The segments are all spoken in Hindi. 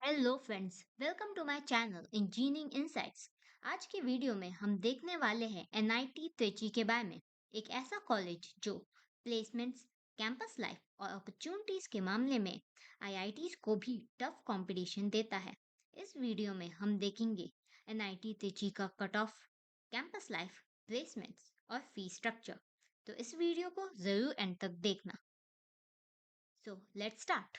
Hello friends, welcome to my channel engineering insights. आज की वीडियो में हम देखने वाले हैं एनआईटी त्रिची के बारे में। एक ऐसा कॉलेज जो प्लेसमेंट्स, कैंपस लाइफ और अपॉर्चुनिटीज के मामले में आईआईटीज को भी टफ कंपटीशन देता है। इस वीडियो में हम देखेंगे एनआईटी त्रिची का cut off, campus life, placements और फी स्ट्रक्चर। तो इस वीडियो को जरूर एंड तक देखना। So let's start.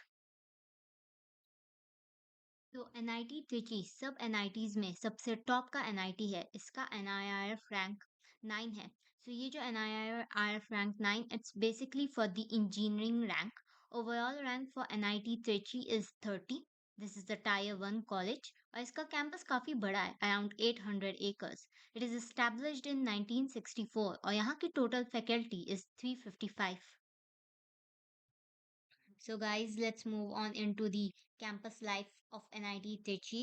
तो एनआईटी त्रिची सब एनआईटीज में सबसे टॉप का एनआईटी है। इसका एनआईआरएफ रैंक 9 है। सो ये जो NIRF rank 9, it's basically for the engineering rank. Overall rank for NIT Trichy is 30। This is the tyre 1 college और इसका कैंपस काफी बड़ा है, around 800 acres. It is established in 1964 और यहाँ की total faculty is 355। So guys, let's move on into the campus life of NIT Trichy.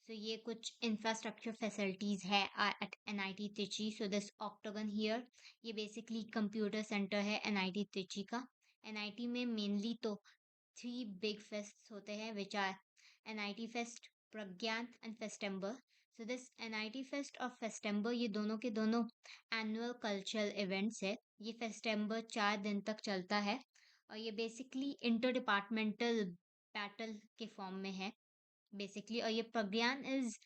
So ये कुछ infrastructure facilities है at NIT Trichy. So this octagon here, ये basically computer center है NIT Trichy का। NIT में mainly तो three big fests होते हैं, which are NIT Fest, Pragyan and Festember. So this NIT Fest और Festember ये दोनों के दोनों annual cultural events है। ये Festember 4 दिन तक चलता है और ये बेसिकली इंटर डिपार्टमेंटल बैटल के फॉर्म में है बेसिकली। और ये Pragyan is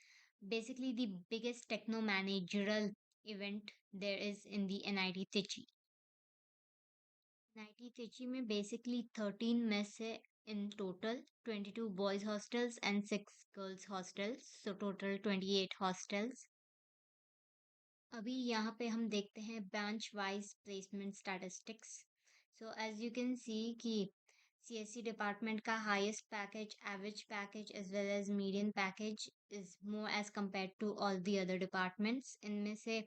basically the biggest techno managerial event there is in the NIT Trichy. NIT Trichy में बेसिकली 13 मेस है in total, 22 boys hostels and 6 girls hostels, so total 28 hostels. अभी यहाँ पे हम देखते हैं branch wise placement statistics. So as you can see कि CSC डिपार्टमेंट का highest package, average package as well as median package is more as compare to all the other departments. इनमें से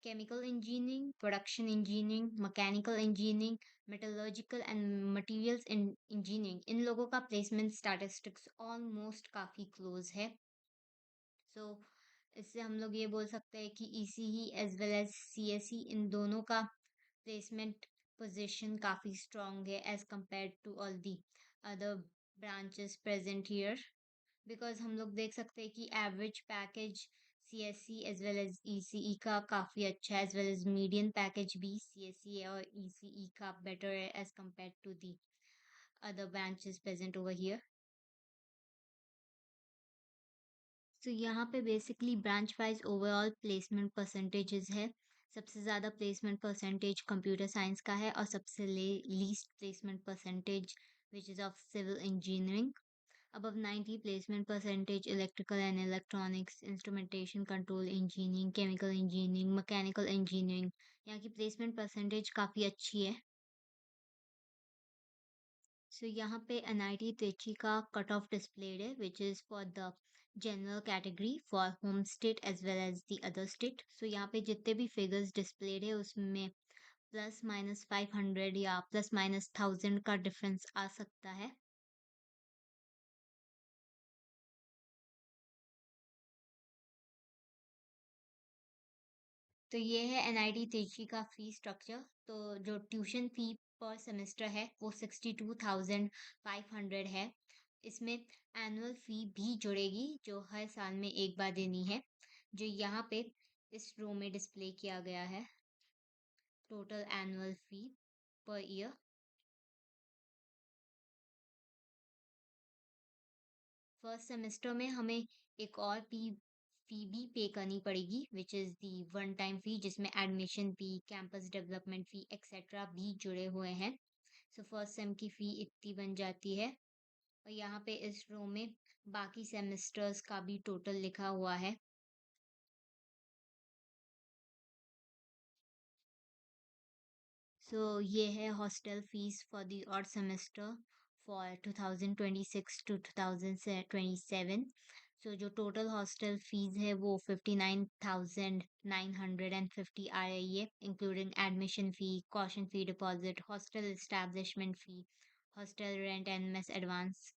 chemical engineering, production engineering, mechanical engineering, metallurgical and materials engineering, इन लोगों का प्लेसमेंट स्टैटिस्टिक्स ऑलमोस्ट काफ़ी क्लोज है। सो इससे हम लोग ये बोल सकते हैं कि ECE as well as CSE, इन दोनों का प्लेसमेंट पोजीशन काफ़ी स्ट्रॉन्ग है as compare to all the other branches present here. Because हम लोग देख सकते हैं कि average package CSE as well as ECE का काफ़ी अच्छा है, as well as median package भी CSE और ECE का बेटर है as compare to the other branches present over here. तो यहाँ पे basically branch wise overall placement percentages है। सबसे ज़्यादा प्लेसमेंट परसेंटेज कंप्यूटर साइंस का है और सबसे least placement percentage which is of civil engineering. above 90 placement percentage electrical and electronics, instrumentation control engineering, chemical engineering, mechanical engineering। यहाँ की प्लेसमेंट परसेंटेज काफ़ी अच्छी है। So यहाँ पे NIT त्रिची का कट ऑफ डिस्प्लेड है which is for the general category for home state as well as the other state. So यहाँ पे जितने भी फिगर्स डिस्प्लेड है उसमें प्लस माइनस 500 या प्लस माइनस 1000 का डिफरेंस आ सकता है। तो ये है NIT त्रिची का फी स्ट्रक्चर। तो जो ट्यूशन फी पर सेमेस्टर है वो 62,500 है। इसमें एनुअल फी भी जुड़ेगी जो हर साल में एक बार देनी है, जो यहाँ पे इस रो में डिस्प्ले किया गया है। टोटल एनुअल फी पर ईयर। फर्स्ट सेमेस्टर में हमें एक और फी भी पे करनी पड़ेगी which is the one time fee, जिसमें एडमिशन फी, कैंपस डेवलपमेंट फी एक्सेट्रा भी जुड़े हुए हैं। सो फर्स्ट सेम की फ़ी इतनी बन जाती है। और यहाँ पे इस रो में बाकी सेमेस्टर्स का भी टोटल लिखा हुआ है। सो ये है hostel fees for the odd semester for 2026 to 2027। So जो टोटल हॉस्टल फीस है वो 59,950 आ रही है, including admission fee, caution fee, deposit, hostel establishment fee, hostel rent and mess advance.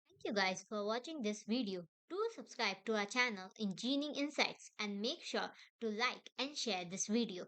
Thank you guys for watching this video. Do subscribe to our channel Engineering Insights and make sure to like and share this video.